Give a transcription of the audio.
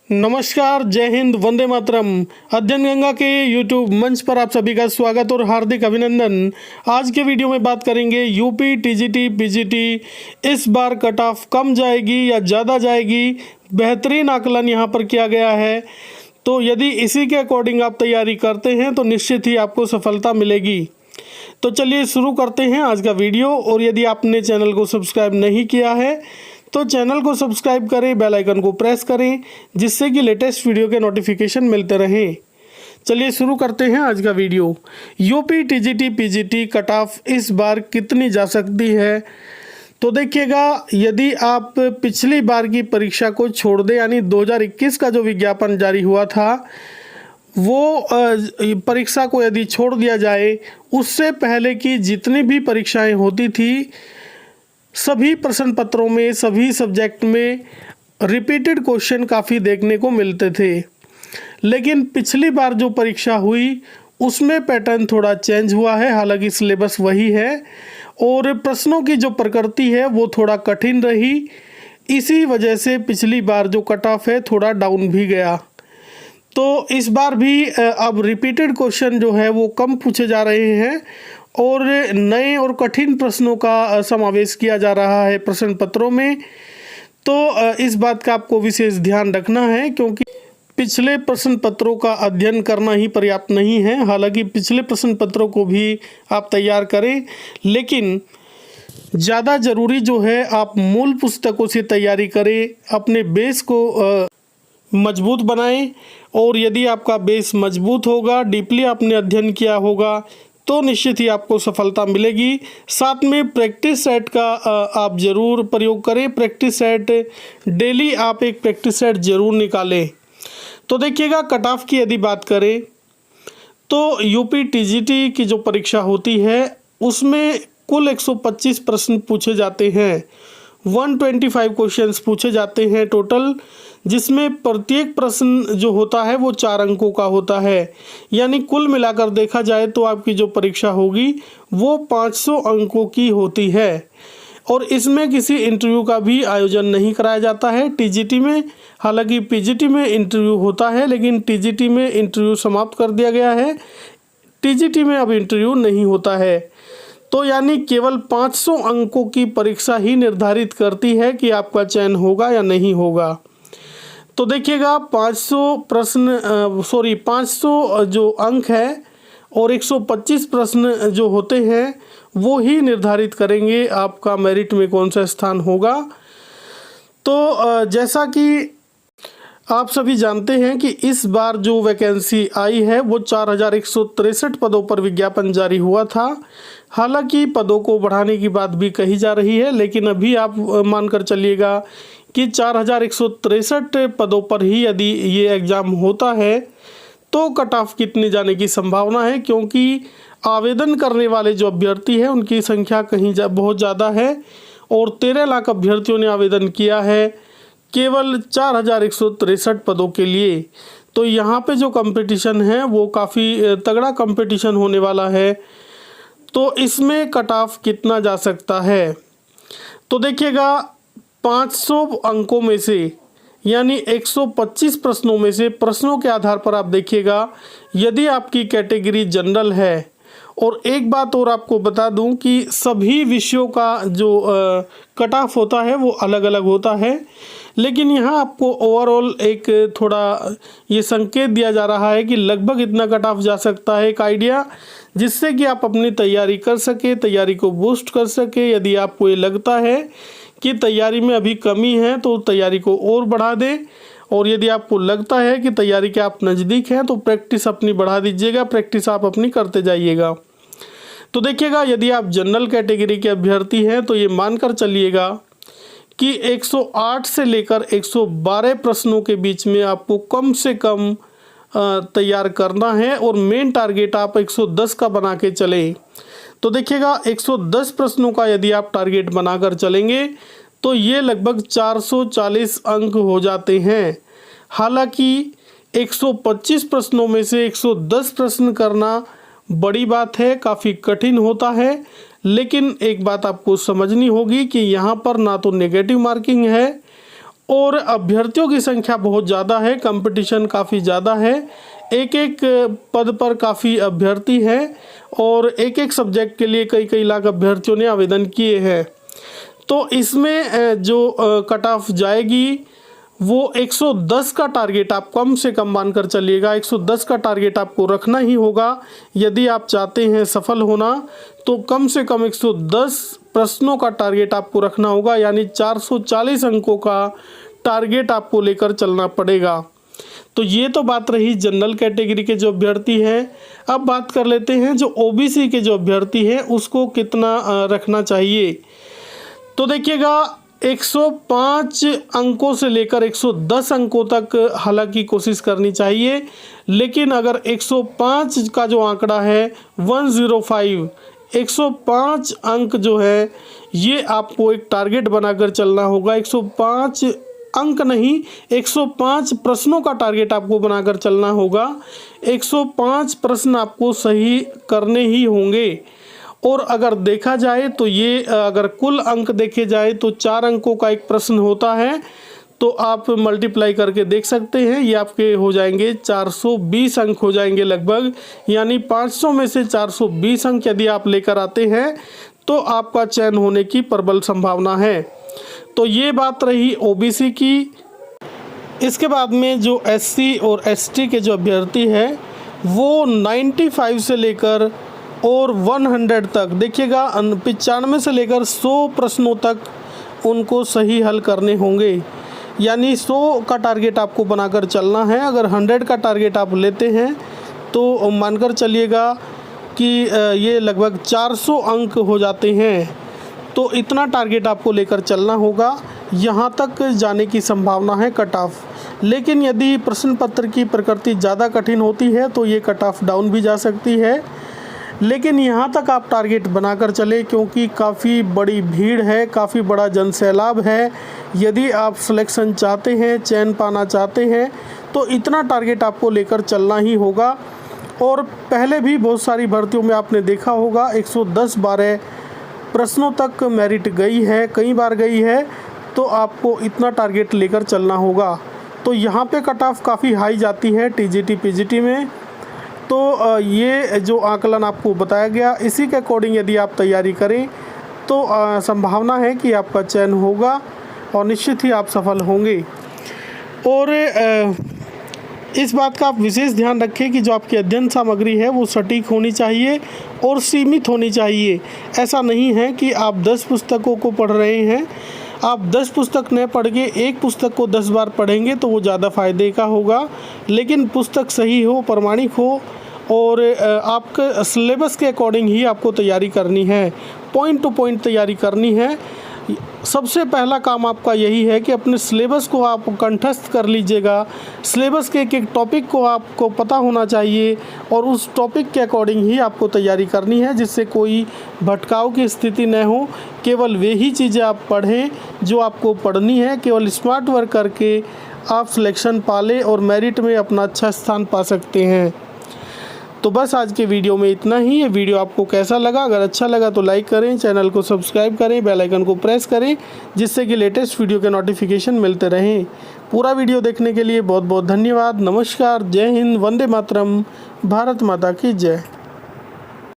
नमस्कार, जय हिंद, वंदे मातरम। अध्ययन गंगा के यूट्यूब मंच पर आप सभी का स्वागत और हार्दिक अभिनंदन। आज के वीडियो में बात करेंगे यूपी टीजीटी पीजीटी इस बार कट ऑफ कम जाएगी या ज़्यादा जाएगी। बेहतरीन आकलन यहाँ पर किया गया है, तो यदि इसी के अकॉर्डिंग आप तैयारी करते हैं तो निश्चित ही आपको सफलता मिलेगी। तो चलिए शुरू करते हैं आज का वीडियो। और यदि आपने चैनल को सब्सक्राइब नहीं किया है तो चैनल को सब्सक्राइब करें, बेल आइकन को प्रेस करें, जिससे कि लेटेस्ट वीडियो के नोटिफिकेशन मिलते रहें। चलिए शुरू करते हैं आज का video. UP TGT PGT cut off इस बार कितनी जा सकती है? तो देखिएगा, यदि आप पिछली बार की परीक्षा को छोड़ दें, यानी 2021 का जो विज्ञापन जारी हुआ था वो परीक्षा को यदि छोड़ दिया जाए, उससे पहले की जितनी भी परीक्षाएं होती थी सभी प्रश्न पत्रों में, सभी सब्जेक्ट में रिपीटेड क्वेश्चन काफ़ी देखने को मिलते थे। लेकिन पिछली बार जो परीक्षा हुई उसमें पैटर्न थोड़ा चेंज हुआ है। हालांकि सिलेबस वही है और प्रश्नों की जो प्रकृति है वो थोड़ा कठिन रही। इसी वजह से पिछली बार जो कट ऑफ है थोड़ा डाउन भी गया। तो इस बार भी अब रिपीटेड क्वेश्चन जो है वो कम पूछे जा रहे हैं और नए और कठिन प्रश्नों का समावेश किया जा रहा है प्रश्न पत्रों में। तो इस बात का आपको विशेष ध्यान रखना है, क्योंकि पिछले प्रश्न पत्रों का अध्ययन करना ही पर्याप्त नहीं है। हालांकि पिछले प्रश्न पत्रों को भी आप तैयार करें, लेकिन ज़्यादा ज़रूरी जो है आप मूल पुस्तकों से तैयारी करें, अपने बेस को मजबूत बनाएं। और यदि आपका बेस मजबूत होगा, डीपली आपने अध्ययन किया होगा, तो निश्चित ही आपको सफलता मिलेगी। साथ में प्रैक्टिस सेट का आप ज़रूर प्रयोग करें। प्रैक्टिस सेट डेली आप एक प्रैक्टिस सेट ज़रूर निकालें। तो देखिएगा, कट ऑफ की यदि बात करें तो यूपी टीजीटी की जो परीक्षा होती है उसमें कुल 125 प्रश्न पूछे जाते हैं। 125 क्वेश्चंस पूछे जाते हैं टोटल, जिसमें प्रत्येक प्रश्न जो होता है वो 4 अंकों का होता है। यानी कुल मिलाकर देखा जाए तो आपकी जो परीक्षा होगी वो 500 अंकों की होती है। और इसमें किसी इंटरव्यू का भी आयोजन नहीं कराया जाता है टीजीटी में। हालांकि पीजीटी में इंटरव्यू होता है, लेकिन टीजीटी में इंटरव्यू समाप्त कर दिया गया है। टीजीटी में अब इंटरव्यू नहीं होता है। तो यानी केवल 500 अंकों की परीक्षा ही निर्धारित करती है कि आपका चयन होगा या नहीं होगा। तो देखिएगा, 500 जो अंक है और 125 प्रश्न जो होते हैं वो ही निर्धारित करेंगे आपका मेरिट में कौन सा स्थान होगा। तो जैसा कि आप सभी जानते हैं कि इस बार जो वैकेंसी आई है वो 4163 पदों पर विज्ञापन जारी हुआ था। हालांकि पदों को बढ़ाने की बात भी कही जा रही है, लेकिन अभी आप मानकर चलिएगा कि 4163 पदों पर ही यदि ये एग्ज़ाम होता है तो कट ऑफ कितने जाने की संभावना है, क्योंकि आवेदन करने वाले जो अभ्यर्थी हैं उनकी संख्या बहुत ज़्यादा है और 13 लाख अभ्यर्थियों ने आवेदन किया है केवल 4163 पदों के लिए। तो यहाँ पे जो कंपटीशन है वो काफ़ी तगड़ा कंपटीशन होने वाला है। तो इसमें कट ऑफ कितना जा सकता है? तो देखिएगा, 500 अंकों में से यानी 125 प्रश्नों में से प्रश्नों के आधार पर आप देखिएगा, यदि आपकी कैटेगरी जनरल है। और एक बात और आपको बता दूं कि सभी विषयों का जो कट ऑफ होता है वो अलग अलग होता है, लेकिन यहाँ आपको ओवरऑल एक थोड़ा ये संकेत दिया जा रहा है कि लगभग इतना कट ऑफ जा सकता है, एक आइडिया, जिससे कि आप अपनी तैयारी कर सके, तैयारी को बूस्ट कर सके। यदि आपको ये लगता है कि तैयारी में अभी कमी है तो तैयारी को और बढ़ा दें, और यदि आपको लगता है कि तैयारी के आप नज़दीक हैं तो प्रैक्टिस अपनी बढ़ा दीजिएगा, प्रैक्टिस आप अपनी करते जाइएगा। तो देखिएगा, यदि आप जनरल कैटेगरी के अभ्यर्थी हैं तो ये मानकर चलिएगा कि 108 से लेकर 112 प्रश्नों के बीच में आपको कम से कम तैयार करना है, और मेन टारगेट आप 110 का बना के चलें। तो देखिएगा, 110 प्रश्नों का यदि आप टारगेट बनाकर चलेंगे तो ये लगभग 440 अंक हो जाते हैं। हालांकि 125 प्रश्नों में से 110 प्रश्न करना बड़ी बात है, काफ़ी कठिन होता है। लेकिन एक बात आपको समझनी होगी कि यहाँ पर ना तो नेगेटिव मार्किंग है और अभ्यर्थियों की संख्या बहुत ज़्यादा है, कंपटीशन काफ़ी ज़्यादा है। एक एक पद पर काफ़ी अभ्यर्थी हैं और एक एक सब्जेक्ट के लिए कई कई लाख अभ्यर्थियों ने आवेदन किए हैं। तो इसमें जो कट ऑफ जाएगी वो 110 का टारगेट आप कम से कम मानकर चलिएगा। 110 का टारगेट आपको रखना ही होगा यदि आप चाहते हैं सफल होना। तो कम से कम 110 प्रश्नों का टारगेट आपको रखना होगा, यानी 440 अंकों का टारगेट आपको लेकर चलना पड़ेगा। तो ये तो बात रही जनरल कैटेगरी के जो अभ्यर्थी हैं। अब बात कर लेते हैं जो ओबीसी के जो अभ्यर्थी हैं उसको कितना रखना चाहिए। तो देखिएगा 105 अंकों से लेकर 110 अंकों तक हालांकि कोशिश करनी चाहिए, लेकिन अगर 105 का जो आंकड़ा है 105 105 अंक जो है ये आपको एक टारगेट बनाकर चलना होगा। 105 अंक नहीं, 105 प्रश्नों का टारगेट आपको बनाकर चलना होगा। 105 प्रश्न आपको सही करने ही होंगे। और अगर देखा जाए तो ये अगर कुल अंक देखे जाए तो 4 अंकों का एक प्रश्न होता है, तो आप मल्टीप्लाई करके देख सकते हैं। ये आपके हो जाएंगे 420 अंक हो जाएंगे लगभग, यानी 500 में से 420 अंक यदि आप लेकर आते हैं तो आपका चयन होने की प्रबल संभावना है। तो ये बात रही ओबीसी की। इसके बाद में जो एससी और एसटी के जो अभ्यर्थी हैं वो 95 से लेकर और 100 तक, देखिएगा 95 से लेकर 100 प्रश्नों तक उनको सही हल करने होंगे, यानी 100 का टारगेट आपको बनाकर चलना है। अगर 100 का टारगेट आप लेते हैं तो मानकर चलिएगा कि ये लगभग 400 अंक हो जाते हैं। तो इतना टारगेट आपको लेकर चलना होगा, यहाँ तक जाने की संभावना है कट ऑफ। लेकिन यदि प्रश्न पत्र की प्रकृति ज़्यादा कठिन होती है तो ये कट ऑफ डाउन भी जा सकती है, लेकिन यहाँ तक आप टारगेट बनाकर चले क्योंकि काफ़ी बड़ी भीड़ है, काफ़ी बड़ा जनसैलाब है। यदि आप सिलेक्शन चाहते हैं, चयन पाना चाहते हैं तो इतना टारगेट आपको लेकर चलना ही होगा। और पहले भी बहुत सारी भर्तियों में आपने देखा होगा 110-12 प्रश्नों तक मेरिट गई है, कई बार गई है, तो आपको इतना टारगेट लेकर चलना होगा। तो यहाँ पे कट ऑफ काफ़ी हाई जाती है टीजीटी पीजीटी में। तो ये जो आकलन आपको बताया गया इसी के अकॉर्डिंग यदि आप तैयारी करें तो संभावना है कि आपका चयन होगा और निश्चित ही आप सफल होंगे। और इस बात का आप विशेष ध्यान रखें कि जो आपकी अध्ययन सामग्री है वो सटीक होनी चाहिए और सीमित होनी चाहिए। ऐसा नहीं है कि आप 10 पुस्तकों को पढ़ रहे हैं, आप 10 पुस्तक न पढ़ के एक पुस्तक को 10 बार पढ़ेंगे तो वो ज़्यादा फ़ायदे का होगा। लेकिन पुस्तक सही हो, प्रामाणिक हो और आपके सिलेबस के अकॉर्डिंग ही आपको तैयारी करनी है, पॉइंट टू पॉइंट तैयारी करनी है। सबसे पहला काम आपका यही है कि अपने सिलेबस को आप कंठस्थ कर लीजिएगा। सिलेबस के एक एक टॉपिक को आपको पता होना चाहिए और उस टॉपिक के अकॉर्डिंग ही आपको तैयारी करनी है, जिससे कोई भटकाव की स्थिति न हो। केवल वे ही चीज़ें आप पढ़ें जो आपको पढ़नी है। केवल स्मार्ट वर्क करके आप सिलेक्शन पा लें और मेरिट में अपना अच्छा स्थान पा सकते हैं। तो बस आज के वीडियो में इतना ही। ये वीडियो आपको कैसा लगा? अगर अच्छा लगा तो लाइक करें, चैनल को सब्सक्राइब करें, बेल आइकन को प्रेस करें, जिससे कि लेटेस्ट वीडियो के नोटिफिकेशन मिलते रहें। पूरा वीडियो देखने के लिए बहुत बहुत धन्यवाद। नमस्कार, जय हिंद, वंदे मातरम, भारत माता की जय।